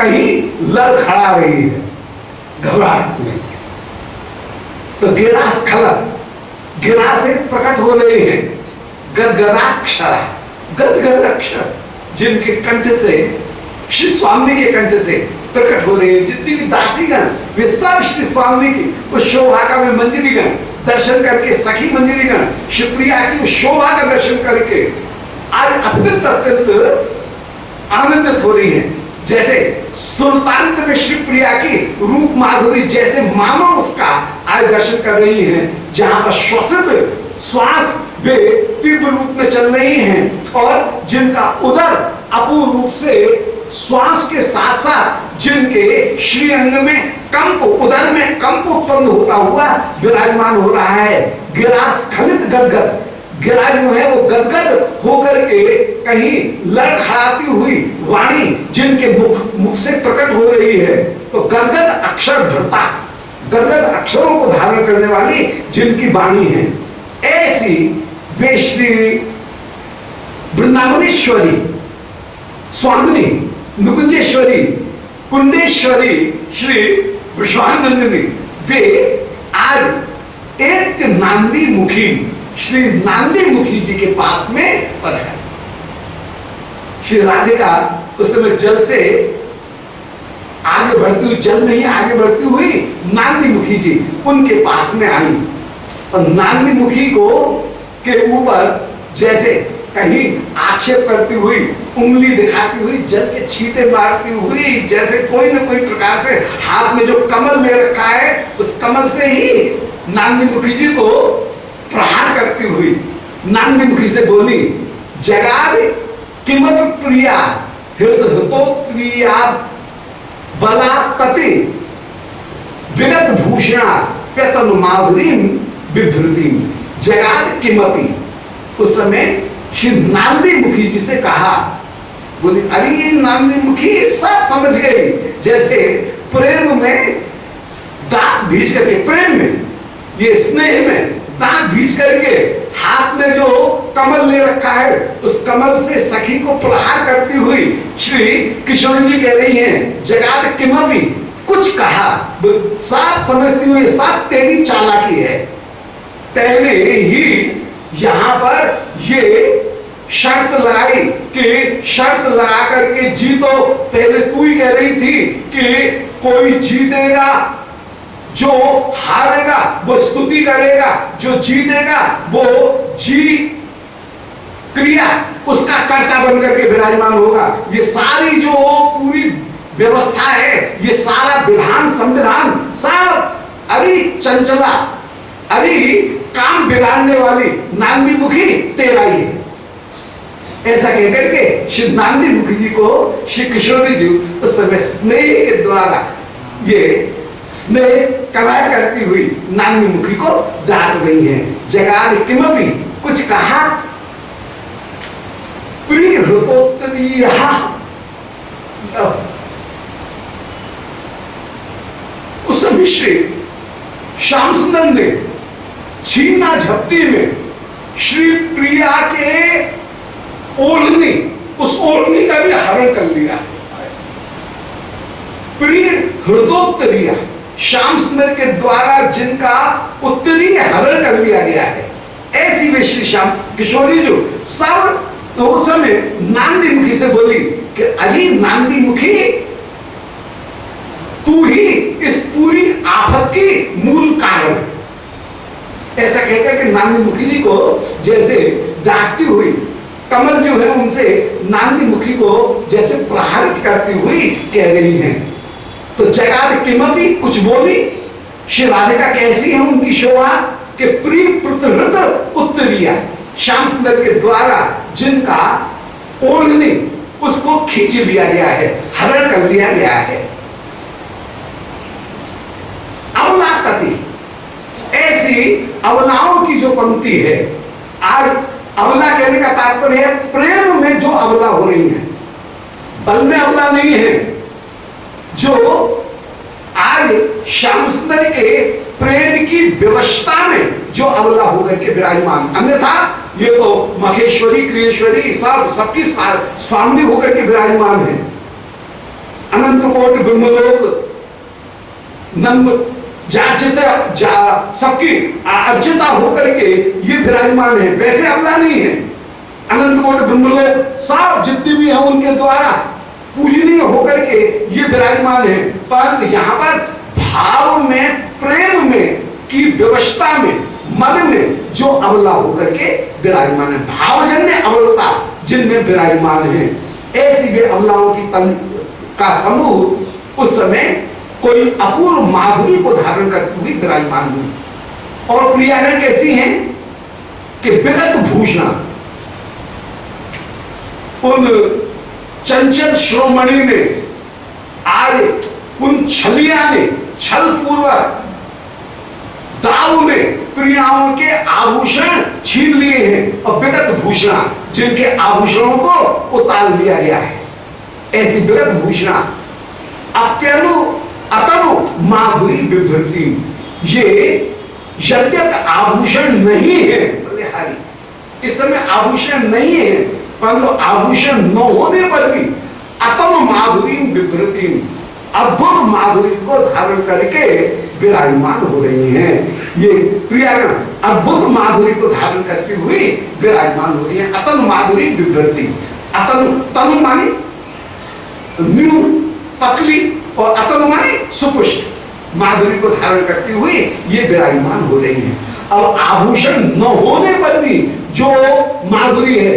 कहीं लड़खड़ा रही है घबराहट में। तो गिरास खलक, गिरा से प्रकट हो रहे हैं गदगदाक्षर, गदगद अक्षर जिनके कंठ से, श्री स्वामी के कंठ से प्रकट हो रहे हैं। जितनी भी दासीगण वे सब श्री स्वामी की उस शोभा का वे मंजरीगण दर्शन करके, सखी मंजरीगण शिवप्रिया की उस शोभा का दर्शन करके आज अत्यंत अत्यंत आनंदित हो रही है। जैसे सुल्तान में श्री प्रिया की रूप माधुरी जैसे मानो उसका आज दर्शन कर रही हैं, जहां पर श्वसित श्वास वे तीव्र रूप में चल रही हैं और जिनका उदर अपूर्ण रूप से श्वास के साथ साथ जिनके श्रीअंग में कंप, उदर में कंप उत्पन्न होता हुआ विराजमान हो रहा है। गिरास खलित गदगद, गिरा जो है वो गदगद होकर के कहीं लड़खड़ाती हुई वाणी जिनके मुख से प्रकट हो रही है। तो गदगद अक्षर भरता, गदगद अक्षरों को धारण करने वाली जिनकी वाणी है, ऐसी वे श्री वृंदावनेश्वरी, स्वामिनी, मुकुंजेश्वरी, कुंडेश्वरी, श्री विश्वानंदिनी वे आज एक नांदी मुखी, श्री नांदी मुखी जी के पास में पर है। श्री राधिका उस समय जल से आगे बढ़ती हुई, जल नहीं आगे बढ़ती हुई नांदी मुखी जी उनके पास में आई और नांदी मुखी को के ऊपर जैसे कहीं आक्षेप करती हुई, उंगली दिखाती हुई, जल के छींटे मारती हुई, जैसे कोई न कोई प्रकार से हाथ में जो कमल ले रखा है उस कमल से ही नांदी मुखी जी को प्रहार करती हुई नांदी मुखी से बोली, जगाद किमत प्रिया हृदोत्प्रिया बलात्ति विगत भूषणा पेतन माधुरी विभृति। जगाद किमपि, उस समय श्री नांदी मुखी जी से कहा, बोली अरे ये नांदी मुखी सब समझ गई, जैसे प्रेम में दांत भींच करके, प्रेम में ये स्नेह में दांत भींच करके हाथ में जो कमल ले रखा है उस कमल से सखी को प्रहार करती हुई श्री किशोर जी कह रही हैं, जगाद किमपि, कुछ कहा, सब समझती हुई, सब तेरी चालाकी है, तेने ही यहां पर ये शर्त लगाई कि शर्त लगा करके जीतो। पहले तू ही कह रही थी कि कोई जीतेगा, जो हारेगा वो स्तुति करेगा, जो जीतेगा वो जी क्रिया उसका कर्ता बन करके विराजमान होगा। ये सारी जो पूरी व्यवस्था है, ये सारा विधान संविधान सब अरे चंचला, अरे काम बिगाड़ने वाली नांदी मुखी तेरा ही है। ऐसा कहकर के श्री नांदी मुखी जी को श्री किशोरी जी उस समय स्नेह के द्वारा ये स्नेह कराया करती हुई नांदी मुखी को डांट रही है। जगाद किमपि, कुछ कहा, प्रिय हृदोत्तरीया, उस समय श्री श्याम सुंदर ने छीना झपटी में श्री प्रिया के ओढ़नी, उस ओढ़नी का भी हरण कर लिया। प्रिय हृदोत्तरीय, श्याम सुंदर के द्वारा जिनका उत्तरीय हरण कर लिया गया है, ऐसी वे श्री श्याम किशोरी जो सब तो उस समय नांदी मुखी से बोली कि अली नांदी मुखी, तू ही इस पूरी आफत की मूल कारण। ऐसा कहकर के नांदी मुखी जी को जैसे डांटती हुई कमल जो है उनसे नांदी मुखी को जैसे प्रहारित करती हुई कह रही हैं। तो जगाद किमपि, कुछ बोली। श्री राधिका कैसी है उनकी शोभा के प्रिय प्रतिहृत उत्तरीय, श्याम सुंदर के द्वारा जिनका ओढ़नी उसको खींच लिया गया है, हरण कर लिया गया है। अवलातति, ऐसी अवलाओं की जो पंक्ति है, आज अवला कहने का तात्पर्य है प्रेम में जो अवला हो रही है, बल में अवला नहीं है। जो आज श्याम सुंदर के प्रेम की व्यवस्था में जो अवला होकर के विराजमान, अन्यथा ये तो मखेश्वरी क्रियेश्वरी सब सबकी स्वामी होकर के विराजमान है। अनंत कोटि ब्रह्मलोक नंद सबकी अर्चिता होकर के ये विराजमान है। वैसे अबला नहीं है, अनंत कोटि ब्रह्मलोक सब जितने भी हैं उनके द्वारा पूजनीय होकर के ये विराजमान है। परंतु यहाँ पर भाव में, प्रेम में की व्यवस्था में, मन में जो अबला होकर के विराजमान है, भावजन्य अबलता जिनमें विराजमान है, ऐसी वे अबलाओं की तल का समूह उस समय कोई अपूर्व माधुरी को धारण करती हुई विराजमान हुई। और प्रियागण कैसी हैं कि विगत भूषण, उन चंचल श्रोमणि ने आए, उन छलिया ने छल पूर्वक दाव में प्रियाओं के आभूषण छीन लिए हैं और विगत भूषण जिनके आभूषणों को उतार लिया गया है, ऐसी विगत भूषण अप्यनु अतनु माधुरी विभृति। ये यद्यप आभूषण नहीं है, बलिहारी इस समय आभूषण नहीं है, परंतु आभूषण न होने पर भी अतनु माधुरी विभृति, अद्भुत माधुरी को धारण करके विराजमान हो रही हैं। ये प्रियागण अद्भुत माधुरी को धारण करती हुई विराजमान हो रही है। अतनु माधुरी विभृति, अतनु तनु माने न्यू पतली और अतनु माने सुपुष्ट, माधुरी को धारण करती हुई ये विराजमान हो रही है। अब आभूषण न होने पर भी जो माधुरी है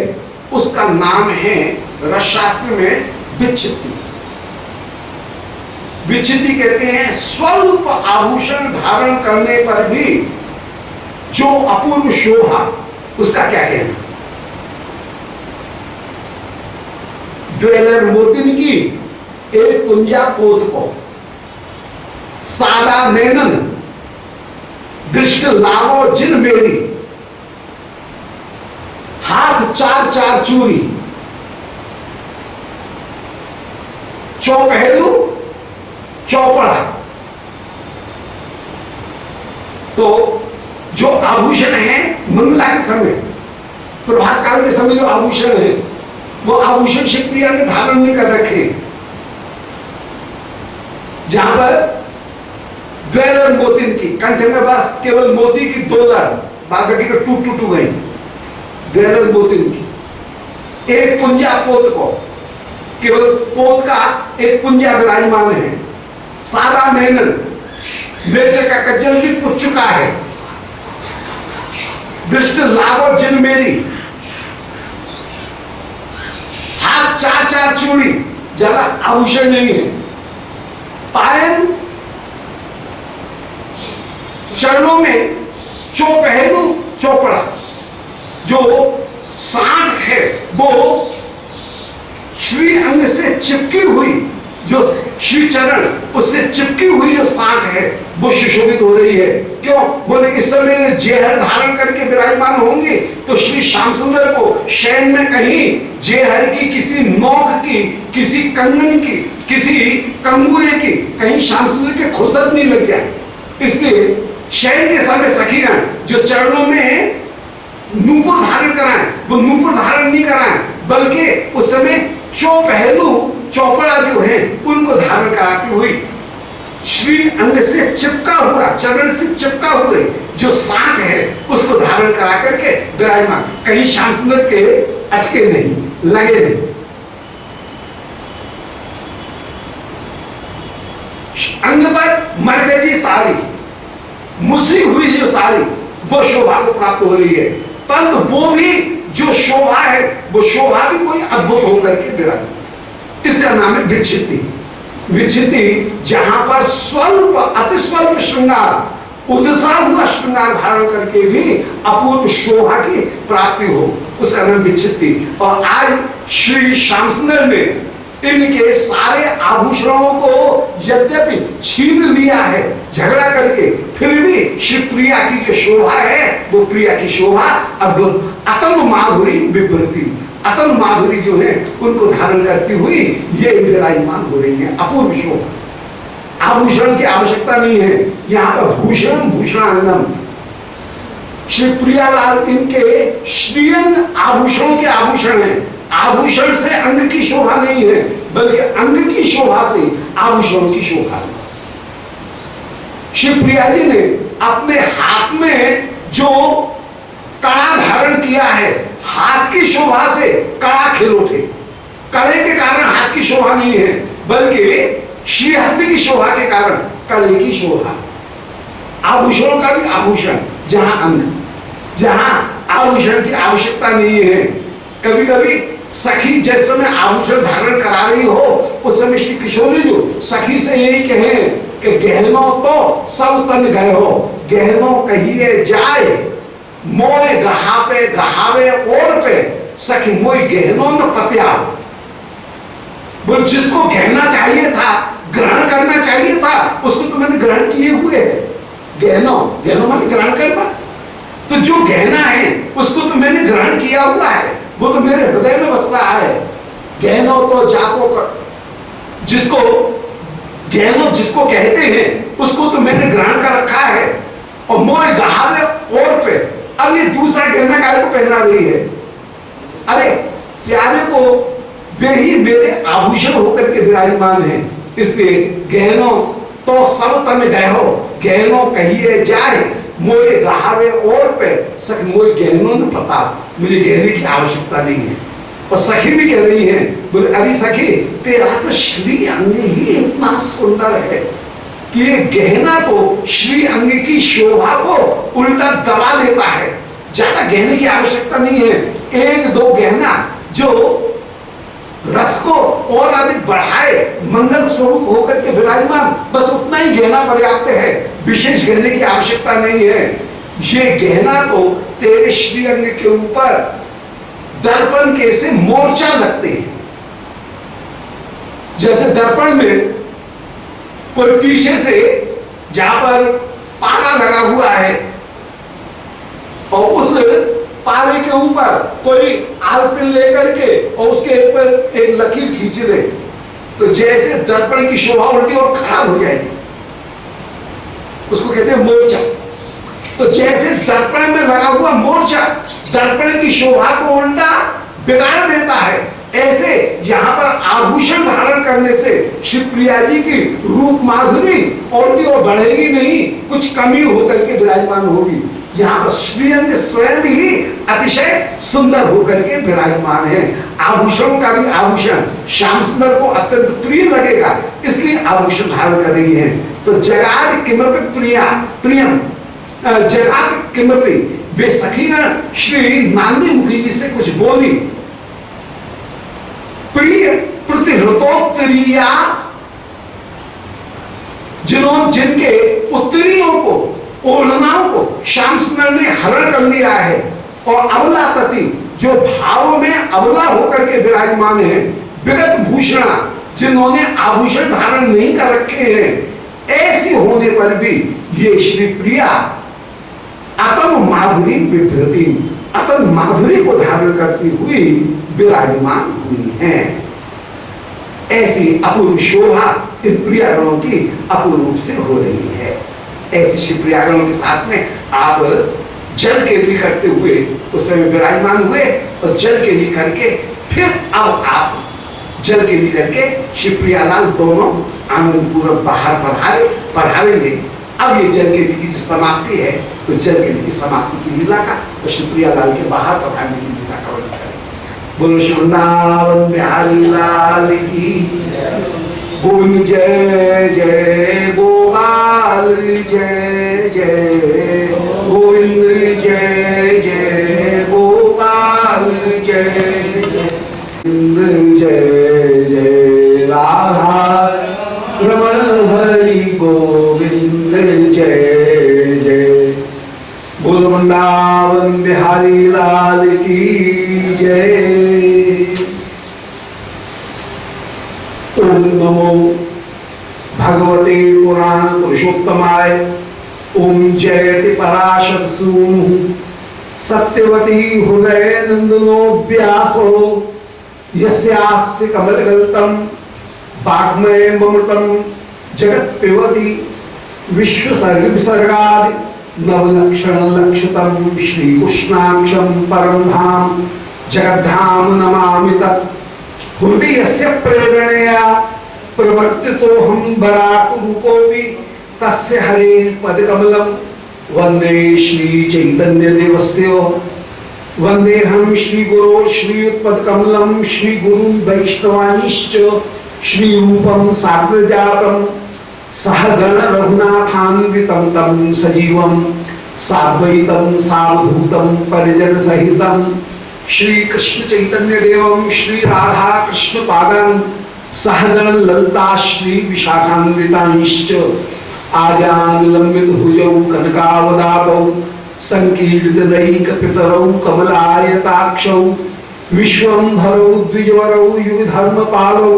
उसका नाम है रसशास्त्र में विच्छित्ति। विच्छित्ति कहते हैं स्वल्प आभूषण धारण करने पर भी जो अपूर्व शोभा, उसका क्या कहना। ज्वेलर मोतिन की एक कुंजा पोत को सादा नैनन दृष्ट लावो जिन मेरी, हाथ चार चार चूड़ी, चौपहलू चौपड़ा। तो जो आभूषण है मंगला के समय, प्रभात काल के समय जो आभूषण है वो आभूषण शिवप्रिया ने धारण नहीं कर रखे। जहां पर द्वेलर मोतिन की कंठ में बस केवल मोती की दो लड़, बाकी को टूट टूट गई। द्वेलर मोतिन की एक पुंजा पोत को, केवल पोत का एक पुंजा विराजमान है। सादा नैनन, नेत्र का कज्जल भी टूट चुका है। दृष्ट लावो जिन मेरी, हाथ चार चार चूड़ी, ज्यादा आभूषण नहीं है। पायन चरणों में चौपहलू चौपड़ा, जो सांठ है वो श्री अंग से चिपकी हुई, जो श्री चरण उससे चिपकी हुई जो सांठ है वो सुशोभित हो रही है। क्यों बोले इस समय जेहर धारण करके विराजमान होंगे तो श्री श्याम सुंदर को शयन में कहीं जेहर की, किसी नोक की, किसी कंगन की, किसी कंगूरे की, कहीं श्याम सुंदर के खुसत नहीं लग जाए। इसलिए शयन के समय सखीगण जो चरणों में नूपुर धारण कराएं, वो नूपुर धारण नहीं कराएं, बल्कि उस समय चौपहलू चौपड़ा जो है उनको धारण कराती हुई श्री अंग से चिपका हुआ, चरण से चिपका हुए जो सांठ है उसको धारण करा करके विराजमान, कहीं श्याम सुंदर के अटके नहीं, लगे नहीं। अंग पर मरकजी साड़ी, मुसरी हुई जो साड़ी वो शोभा को प्राप्त हो रही है, परंतु वो भी जो शोभा है वो शोभा भी कोई अद्भुत होकर के विराजमान, इसका नाम है विच्छित्ति। विच्छित्ति जहां पर स्वल्प अति स्वल्प श्रृंगार, उदसा हुआ श्रृंगार धारण करके भी अपूर्व शोभा की प्राप्ति हो, उसका नाम विच्छित्ति। और आज श्री श्याम सुंदर ने इनके सारे आभूषणों को यद्यपि छीन लिया है झगड़ा करके, फिर भी श्री प्रिया की जो शोभा है वो प्रिया की शोभा अद्भुत अतनु माधुरी विभृति, अतनु माधुरी जो है उनको धारण करती हुई ये विराजमान हो रही है, अपूर्व शोभा। आभूषण की आवश्यकता नहीं है, यहाँ पर भूषण भूषणानंदम, श्री प्रियालाल इनके श्रीअंग आभूषणों के आभूषण है। आभूषण से अंग की शोभा नहीं है, बल्कि अंग की शोभा से आभूषणों की शोभा। शिवप्रिया जी ने अपने हाथ में जो कड़ा धारण किया है, हाथ की शोभा से कड़ा खिल उठे। कड़े के कारण हाथ की शोभा नहीं है, बल्कि श्रीहस्त की शोभा के कारण कड़े की शोभा। आभूषणों का भी आभूषण, जहां अंग, जहां आभूषण की आवश्यकता नहीं है। कभी कभी सखी जिस समय आभूषण धारण करा रही हो, उस समय श्री किशोरी जो सखी से यही कहें कि गहनों तो सब तन गए हो, गहनों कहिए जाए, मोए गहावे गहावे और पे, सखी मोई गहनों न पत्या। वो जिसको गहना चाहिए था, ग्रहण करना चाहिए था, उसको तो मैंने ग्रहण किए हुए है। गहनों, गहनों माने ग्रहण करना, तो जो गहना है उसको तो मैंने ग्रहण किया हुआ है, वो तो मेरे हृदय में बस रहा है। गहनों तो जाको कर, जिसको गहनों जिसको कहते हैं उसको तो मैंने ग्रहण कर रखा है। और मोए गहावे और पे, अब ये दूसरा गहना काय को पहना रही है। अरे प्यारे को वे ही मेरे आभूषण होकर के विराजमान है, इसलिए गहनों तो सब तन गए हो, गहनों कहिए जाए, मोए गहावे और पे, सख मोए गहनों न पता, मुझे गहने की आवश्यकता नहीं है। और सखी भी कह रही है, बोले अरे सखी तेरा तो श्री अंग ही इतना सुंदर है कि ये गहना तो श्री अंग की शोभा को उल्टा दबा देता है। ज्यादा गहने की आवश्यकता नहीं है, एक दो गहना जो रस को और अधिक बढ़ाए, मंगल स्वरूप होकर के विराजमान, बस उतना ही गहना पर्याप्त है, विशेष गहने की आवश्यकता नहीं है। ये गहना तो तेरे श्री अंग के ऊपर दर्पण के से मोर्चा लगते हैं। जैसे दर्पण में कोई पीछे से जहां पर पारा लगा हुआ है और उस पारे के ऊपर कोई आलपिन लेकर के और उसके ऊपर एक लकीर खींच दे, तो जैसे दर्पण की शोभा उल्टी और खराब हो जाएगी, उसको कहते हैं मोर्चा। तो जैसे दर्पण में लगा हुआ मोर्चा दर्पण की शोभा को उल्टा बिगाड़ देता है, ऐसे यहाँ पर आभूषण धारण करने से शिवप्रिया जी की रूप माधुरी और भी और बढ़ेगी नहीं, कुछ कमी होकर के विराजमान होगी। यहाँ पर श्रीअंग स्वयं ही अतिशय सुंदर होकर के विराजमान है। आभूषणों का भी आभूषण श्याम सुंदर को अत्यंत प्रिय लगेगा, इसलिए आभूषण धारण कर रही है। तो जगाद किमपि प्रिया प्रियम, जगाद किमपि, वे सखीगण श्री नांदी मुखी जी से कुछ बोली। प्रिय प्रतिहृतोत्तरीया, जिनके उत्तरीयों को, ओढ़नाओं को श्याम सुंदर ने हरण कर लिया है, और अबला तति, जो भाव में अबला होकर के विराजमान है, विगत भूषणा, जिन्होंने आभूषण धारण नहीं कर रखे हैं, ऐसी होने पर भी ये श्री प्रिया अतम माधुरी विभ्रति, अतम माधुरी को धारण करती हुई विराजमान हुई है। ऐसी अपूर्व शोभा इन प्रियागणों की अपूर्व रूप से हो रही है। ऐसी श्री प्रियागणों के साथ में आप जल के लिए करते हुए उस समय विराजमान हुए, और जल के लिए करके फिर अब आप जल के लिए करके श्री प्रियालाल दोनों आनंद पूर्वक बाहर पधारेंगे। अब ये जल के लिए की जो समाप्ति है, तो जल के लिए की समाप्ति की लीला का, तो श्री प्रियालाल के बाहर पधारने की लीला का वर्णन करें। बोलो श्री वृंदावन बिहारी लाल की गोविंद जय जय गोपाल जय जय गोविंद जय जय गोपाल जय जय जय राधा रमण हरि गोविंद जय जय। बोल वृंदावन बिहारी लाल की जय। ओम नमो भगवते पुराण पुरुषोत्तमाय। ओम जयति पराशर सूनु सत्यवती हृदय नंदनो व्यासो यस्यास्य कमलगल्तम वाग्मय ममृतम जगत पिबति विश्वसर्ग विसर्गादि नवलक्षण लक्षितम श्री कृष्णाक्षम परम धाम जगद्धाम नमामि तत्। हृदयस्य प्रेरणया प्रवर्तितो हम बराक रूपो भी तस्य हरे पदकमलम वंदे श्री चैतन्य देवस्य वंदे हम श्री गुरो श्री पदकमलम श्री गुरु वैष्णवानिश्च श्री रूपम साग्रजातम सहगण रघुनाथान्वितं तं सजीवं साद्वैतं सावधूतं परिजन सहितं श्री कृष्ण चैतन्य देवं श्री राधा कृष्ण पादं सहगण ललिता श्री विशाखान्वितांश्च आजान लंबित भुजौ कनकावदातौ संकीर्तनैक पितरौ कमलायताक्षौ विश्वंभरौ द्विजवरौ युगधर्मपालौ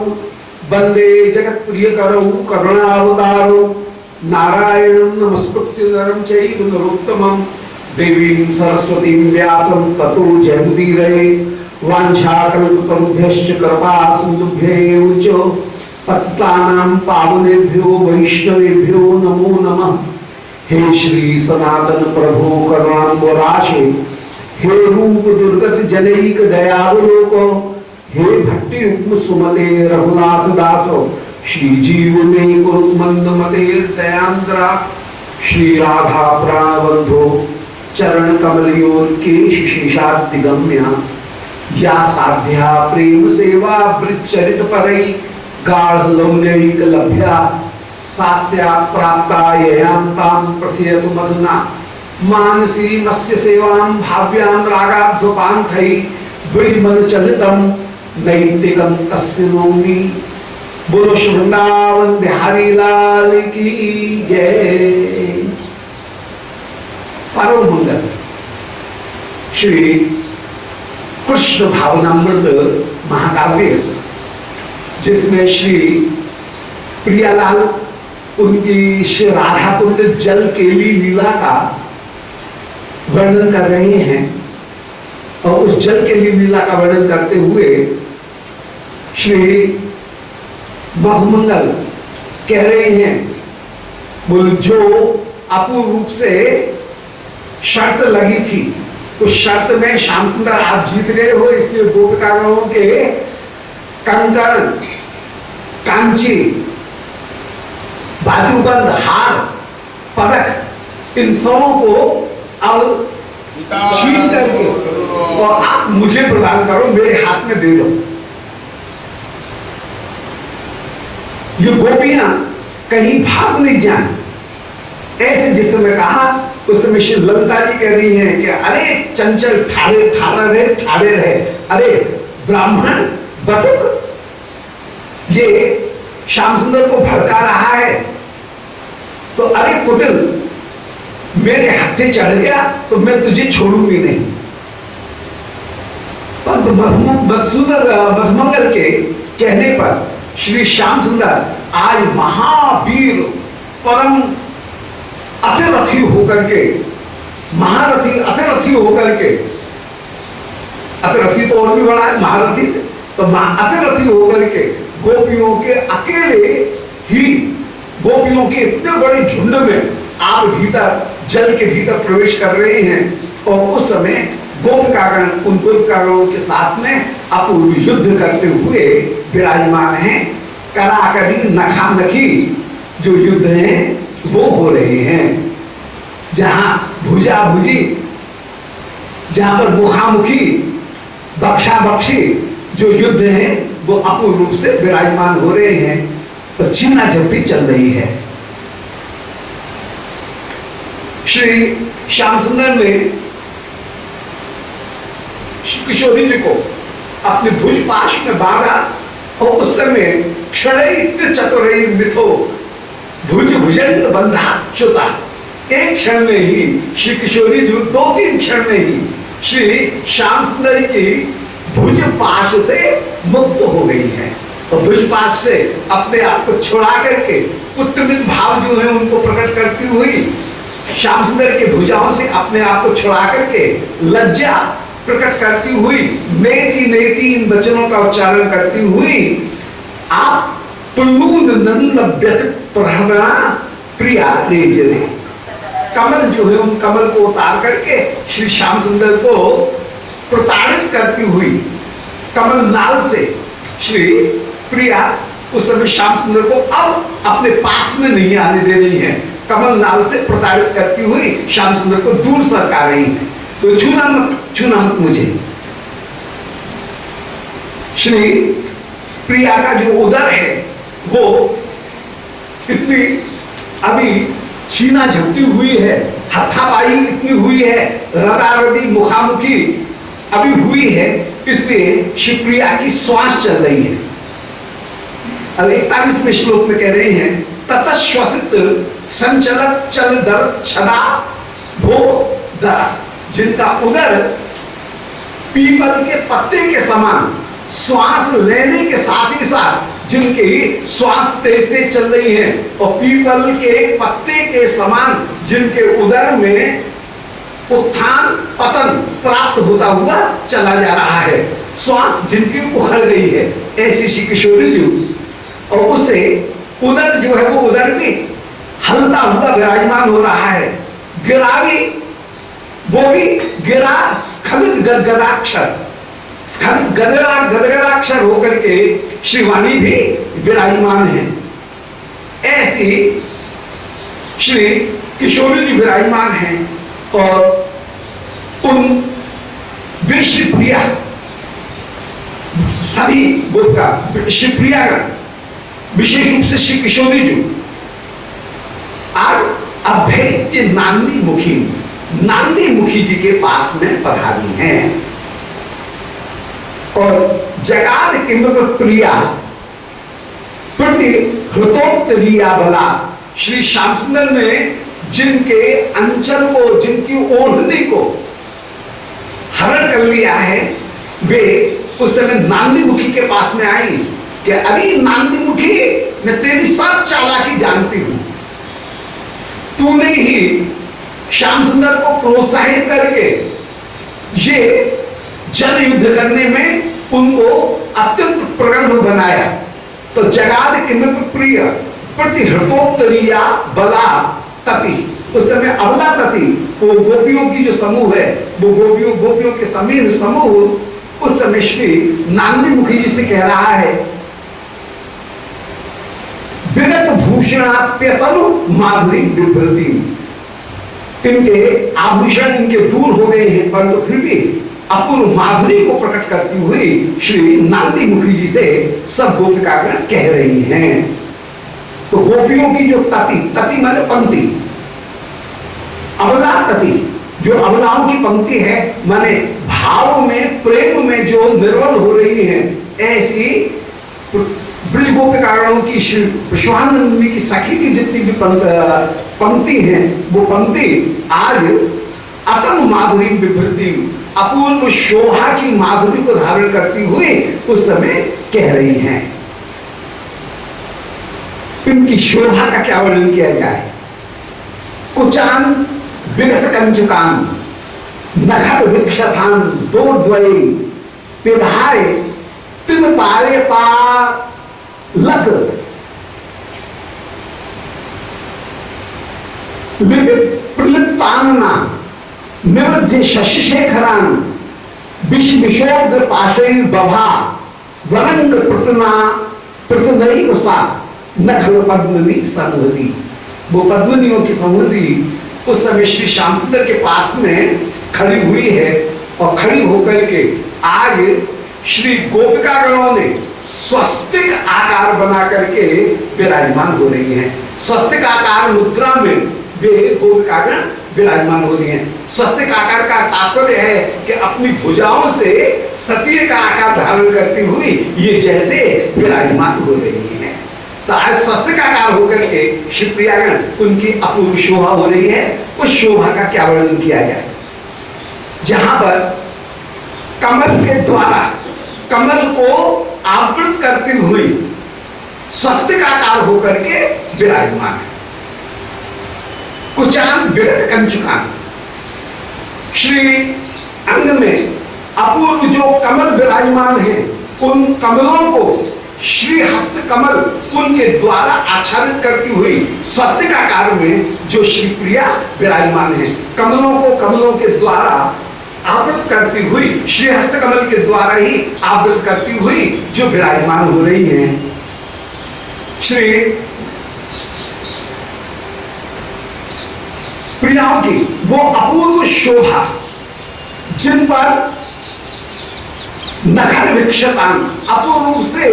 वंदे जगत प्रिय करौ करुणावतारो नारायणं नमस्कृत्य नरं चैव नरोत्तमं देवीं सरस्वतीं व्यासं ततो जयमुदीरये वाञ्छाकल्पतरुभ्यश्च कृपा सिन्धुभ्यैव च पतितानां पावनेभ्यो वैष्णवेभ्यो नमो नमः। हे श्री सनातन प्रभो करुणाम्बराशे हे रूप दुर्गत जनैक दयावलोको हे भट्टी रुक्म सुमते रघुनाथ दासो श्री जीव में कुरु मंद मते दयांद्रा श्री राधा प्राणबंधो चरण कमलयोर के शीशादिगम्या या साध्या प्रेम सेवा वृच्चरित परई गाढ़ लौल्यैक लभ्या सास्या प्राप्ता ययांतां प्रथयतु मधुना मानसी मत्स्य सेवां भाव्यां रागाध्वपांथै ब्रजमन चलितम नैतिकम तस्य नौमि। बोलो वृंदावन बिहारी लाल की जय। परम मंगल श्री कृष्ण भावनामृत महाकाव्य जिसमें श्री प्रियालाल उनकी श्री राधा कुंड जल केली लीला का वर्णन कर रहे हैं और उस जल केली लीला का वर्णन करते हुए श्री मधुमंगल कह रहे हैं बोल जो अपूर्ण रूप से शर्त लगी थी उस शर्त में श्याम सुंदर आप जीत गए हो, इसलिए गोपिकागणों के कंकण कांची बाजूबंद हार पदक इन सबों को अब छीन करके और आप मुझे प्रदान करो, मेरे हाथ में दे दो। ये गोपियां कहीं भाग नहीं जाए ऐसे जिस समय कहा उस समय श्री ललिता जी कह रही हैं कि अरे चंचल ठाड़े ठाड़े रहे अरे ब्राह्मण बटुक ये श्याम सुंदर को भड़का रहा है तो अरे कुटिल मेरे हाथे चढ़ गया तो मैं तुझे छोड़ूंगी नहीं। परंतु मधुमंगल के कहने पर श्री श्याम सुंदर आज महावीर परम अतिरथी होकर के महारथी अतिरथी होकर के अतिरथी तो और भी बड़ा है महारथी से तो अतिरथी होकर के गोपियों के अकेले ही गोपियों के इतने बड़े झुंड में आप भीतर जल के भीतर प्रवेश कर रहे हैं और उस समय गोपिकागण उन गोपिकागणों के साथ में अपूर्व युद्ध करते हुए विराजमान हैं। कराकरी नखानखी जो युद्ध हैं वो हो रहे हैं, जहां भुजा भुजी जहां पर मुखामुखी बख्शा बख्शी जो युद्ध है वो अपूर्ण रूप से विराजमान हो रहे हैं, तो छीना झपटी चल रही है। श्री श्याम सुंदर ने किशोरी जी को अपने भुज पाश में बांधा और उस समय क्षण चतुरई मिथो भुज भुजंग बंधाच्युता, एक क्षण में ही श्री किशोरी जी 2-3 क्षण में ही श्री श्याम सुंदर की भुज पाश से मुक्त हो गई है और भुज पाश से अपने आप को छुड़ा करके पुत्रमित भाव जो है उनको प्रकट करती हुई श्याम सुंदर के भुजाओं से अपने आप को छुड़ा करके लज्जा प्रकट करती हुई नेति नेति इन वचनों का उच्चारण करती हुई आप प्रिया रेजरे कमल जो है उन कमल को उतार करके श्री श्याम सुंदर को प्रताड़ित करती हुई कमल नाल से श्री प्रिया उस समय श्याम सुंदर को अब अपने पास में नहीं आने दे रही है, कमल नाल से प्रसारित करती हुई श्याम सुंदर को दूर सरका रही है। तो छूना मत मुझे। श्री प्रिया का जो उदर है वो इतनी अभी छीना झपटी हुई है, हथापाई इतनी हुई है, रदारदी मुखामुखी अभी हुई है, इसलिए शिवप्रिया की श्वास चल रही है। अब 41वें श्लोक में कह रहे हैं, ततश्वसित संचलत चल दर छदा भो दरा, जिनका उदर पीपल के पत्ते के समान श्वास लेने के साथ ही साथ जिनकी श्वास तेज तेज चल रही है, और पीपल के पत्ते के समान जिनके उदर में उत्थान पतन प्राप्त होता हुआ चला जा रहा है, श्वास जिनकी उखड़ गई है, ऐसी श्री किशोरी जी। और उससे उदर जो है वो उदर भी हलता हुआ विराजमान हो रहा है। गिरा भी, वो भी गिरा स्खलित गदगदाक्षर, स्खलित गदगदाक्षर होकर के श्रीवाणी भी विराजमान है। ऐसी श्री किशोरी जी विराजमान है। और उन वे शिवप्रिया सभी बोध का शिवप्रियागण, विशेष रूप से श्री किशोरी जी आज अभेद्य नांदी मुखी जी के पास में पधारी हैं। और जगाद किंबक प्रिया प्रति हृतोत्तरीया बला, श्री श्याम सुंदर ने जिनके अंचल को, जिनकी ओढ़नी को हरण कर लिया है, वे उस समय नांदी मुखी के पास में आई कि अरे नांदी मुखी, मैं तेरी सब चालाकी जानती हूं, तूने ही श्याम सुंदर को प्रोत्साहित करके ये जन युद्ध करने में उनको अत्यंत प्रगल्भ बनाया। तो जगाद किमित प्रिय प्रति हृतोत्तरीया बला तति, उस समय अबला तति, वो गोपियों की जो समूह है, वो गोपियों के समूह उस समय श्री नांदी मुखी जी से कह रहा है, विगत भूषणाप्यतनु माधुरी विभ्रति, इनके आभूषण इनके दूर हो गए हैं, परंतु फिर भी अपूर्व माधुरी को प्रकट करती हुई श्री नांदी मुखी जी से सब गोपिकागण कह रही हैं। तो गोपियों की जो तति माने पंक्ति, अबला तति, जो अबलाओं की पंक्ति है, माने भाव में, प्रेम में जो निर्मल हो रही है, ऐसी ब्रज गोपिकागणों की विश्वानंदी की सखी की जितनी भी पंक्ति है, वो पंक्ति आज अतन माधुरी विभृति, अपूर्व शोभा की माधुरी को धारण करती हुई उस समय कह रही हैं। इनकी शोभा का क्या वर्णन किया जाए। कुचान विगत कंचुकान नखर वृक्षथान दोर्द्वयी पिधाय त्रिमतारेता लक प्रलिप्तानना निवृत्ति शशिशेखरान विशोद पाशैर बभा वरंग प्रसन्ना प्रसन्नई सा नखल पद्मनी संवृति। वो पद्मनियों की संवृति उस समय श्री श्याम सुंदर के पास में खड़ी हुई है, और खड़ी होकर के आज श्री गोपिकागणों ने स्वस्तिक आकार बना करके विराजमान हो रही हैं। स्वस्तिक आकार मुद्रा में वे गोपिकागण विराजमान हो रही हैं। स्वस्तिक आकार का तात्पर्य है कि अपनी भुजाओं से सतीर का आकार धारण करती हुई ये जैसे विराजमान हो रही हैं। तो आज स्वस्तिक आकार होकर के शिवप्रियागण उनकी अपूर्व शोभा हो रही है। उस शोभा का क्या वर्णन किया जाए, जहां पर कमल के द्वारा कमल को आवृत करती हुई स्वस्तिक आकार होकर के विराजमान है। कुचान विगत कंचुकान, श्री अंग में अपूर्व जो कमल विराजमान है, उन कमलों को श्री हस्त कमल उनके द्वारा आच्छादित करती हुई स्वस्तिक आकार में जो श्री प्रिया विराजमान है। कमलों को कमलों के द्वारा आवृत करती हुई, श्री हस्त कमल के द्वारा ही आवृत करती हुई जो विराजमान हो रही हैं। श्री प्रियाओं की वो अपूर्व शोभा, जिन पर नखर विक्षतान, अपूर्व रूप से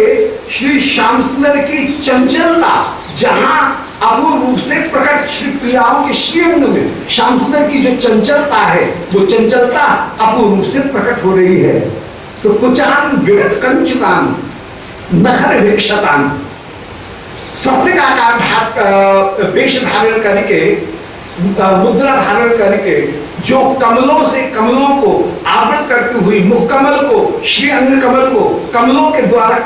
श्री श्याम सुंदर की चंचलता जहां अपूर्व रूप से प्रकट श्री प्रियाओं के श्रीअंग में श्याम सुंदर की जो चंचलता है, वो चंचलता अपूर्व रूप से प्रकट हो रही है। सो कुचान विगत कंचुकान नखर विक्षतान, स्वस्तिक आकार वेश धारण करके, मुद्रा धारण करके जो कमलों से कमलों को आवृत करती हुई, मुख कमल को, श्री अंग कमल को कमलों के द्वारा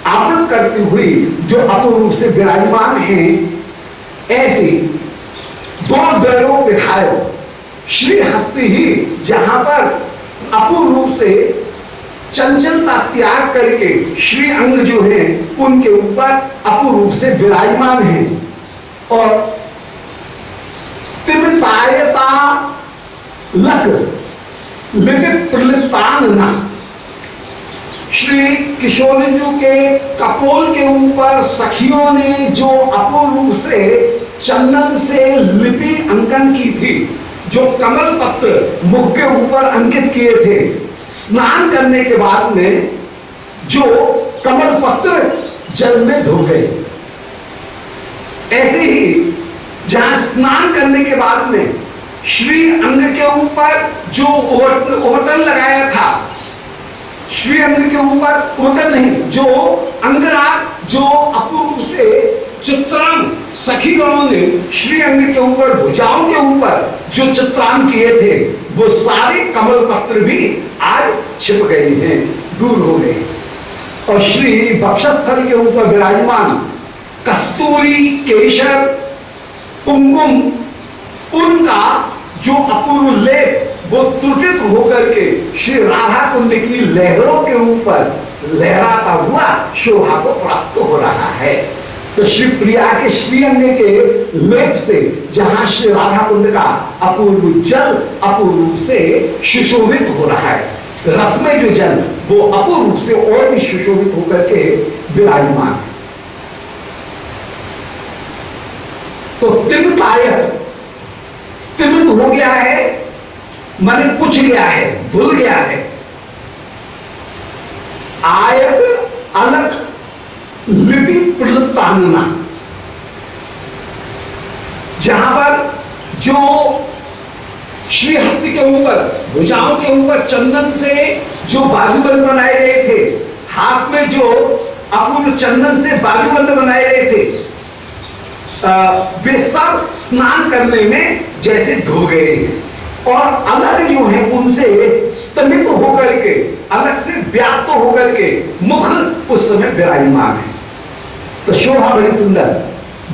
आवृत करती हुई जो अपूर्व रूप से विराजमान हैं, ऐसी दो द्वयों विधायो श्री हस्ती ही जहां पर अपूर्व रूप से चंचलता त्याग करके श्री अंग जो है उनके ऊपर अपूर्व रूप से विराजमान है। और तिमितायता लक लिपित प्रलिप्तान न, श्री किशोरंजू के कपोल के ऊपर सखियों ने जो अपूर्व रूप से चंदन से लिपि अंकन की थी, जो कमल पत्र मुख के ऊपर अंकित किए थे, स्नान करने के बाद में जो कमल पत्र जल में धो गए, ऐसे ही जहां स्नान करने के बाद में श्री अंग के ऊपर जो ओवटन लगाया था, श्री अंग के ऊपर ओवटन नहीं, जो अंगराग जो अपूर्व से चित्रांग सखीगणों ने श्री अंग के ऊपर, भुजाओं के ऊपर जो चित्रांग किए थे, वो सारे कमल पत्र भी आज छिप गए हैं, दूर हो गए। और श्री वक्षस्थल के ऊपर विराजमान कस्तूरी, केशर, कुमकुम, उनका जो अपूर्व लेप वो त्रुटित होकर के श्री राधा कुंड की लहरों के ऊपर लहराता हुआ शोभा को प्राप्त हो रहा है। तो श्री प्रिया के श्रीअंग के लेप से जहां श्री राधा कुंड का अपूर्व जल अपूर्व रूप से सुशोभित हो रहा है, रसमय जो जल वो अपूर्व रूप से और भी सुशोभित होकर के विराजमान है। तो तिमितायत, तिमित हो गया है माने पुछ गया है, धुल गया है। आयत अलग लिपि प्रलिप्तानना, जहां पर जो श्री हस्ती के ऊपर, भुजाओं के ऊपर चंदन से जो बाजूबंद बनाए गए थे, हाथ में जो अपूर्व चंदन से बाजूबंद बनाए गए थे, वे सब स्नान करने में जैसे धो गए हैं और अलग जो है उनसे स्तमित होकर के, अलग से व्याप्त होकर के मुख उस समय विराजमान है। तो शोभा बड़ी सुंदर,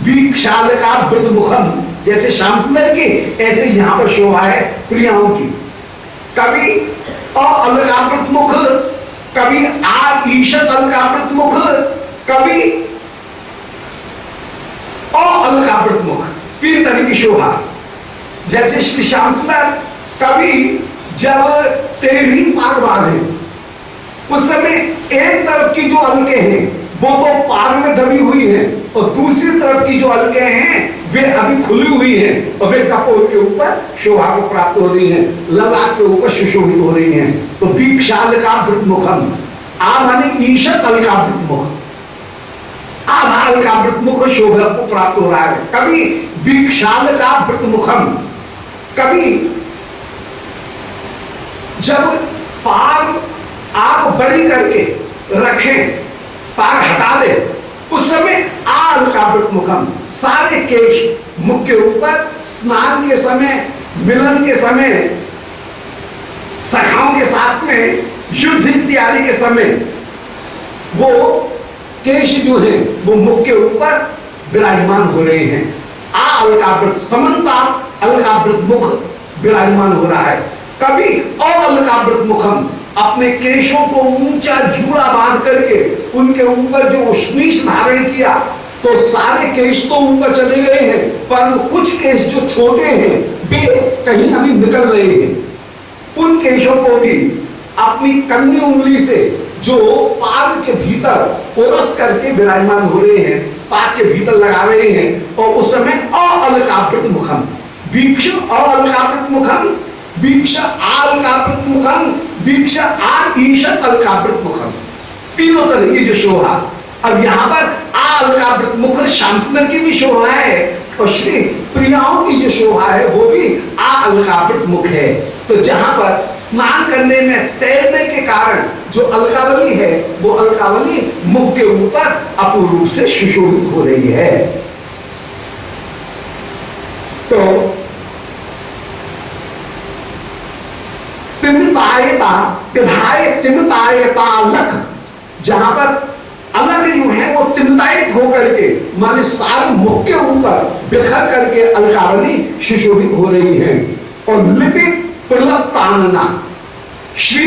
वीक्षालकावृत मुखम, जैसे श्याम सुंदर की ऐसे यहां पर शोभा है प्रियाओं की। कभी अलकावृत मुख, कभी ईशत अलकावृत मुख, कभी अलकावृत मुख, तीन तरह की शोभा। जैसे श्री श्याम सुंदर कभी जब टेढ़ी पाग बांधे उस समय एक तरफ की जो अलके हैं वो तो पाग में दबी हुई है और दूसरी तरफ की जो अलके हैं वे अभी खुली हुई हैं और वे कपोल के ऊपर शोभा को प्राप्त हो रही हैं, ललाट के ऊपर सुशोभित हो रही हैं। तो वीक्षालकावृत मुखम, आ माने ईशत अलकावृत मुख, आधा अलकावृत मुख शोभा को प्राप्त हो रहा है। कभी वीक्षालकावृत मुखम, कभी जब पाग आग बड़ी करके रखें, पाग हटा दे, उस समय अलकावृत मुखम, सारे केश मुख के ऊपर स्नान के समय, मिलन के समय, सखाओं के साथ में युद्ध इत्यादि के समय वो केश जो है वो मुख के ऊपर विराजमान हो रहे हैं। अलकावृत समन्ता अलकावृत मुख विराजमान हो रहा है। कभी अलकावृत मुखम, अपने केशों को ऊंचा जूड़ा बांध करके उनके ऊपर जो उष्मीष धारण किया, तो सारे केश तो ऊपर चले गए हैं परंतु कुछ केश जो छोटे हैं वे कहीं अभी निकल रहे हैं। उन केशों को भी अपनी कंधी उंगली से जो पाग के भीतर ओरस करके विराजमान हो रहे हैं, पाग के भीतर लगा रहे हैं, और उस समय अलकावृत मुखम, वीक्ष अलकावृत मुखम, वीक्ष अलकावृत मुखम, वीक्ष ईशत अलकावृत मुखम, तीनों तरह की जो शोभा। अब यहां पर अलकावृत मुख श्याम सुंदर की भी शोभा है, और श्री प्रियाओं की जो शोभा है वो भी अलकावृत मुख है। तो जहां पर स्नान करने में तैरने के कारण जो अलकावली है, वो अलकावली मुख के ऊपर अपूर्व रूप से सुशोभित हो रही है। तो तिमितायता विधाय तिमितायता लख, जहां पर अलग जो है वो तिमितायित होकर के माने सारे मुख के ऊपर बिखर करके अलकावली सुशोभित हो रही है। और लिपि प्रलप्तानना, श्री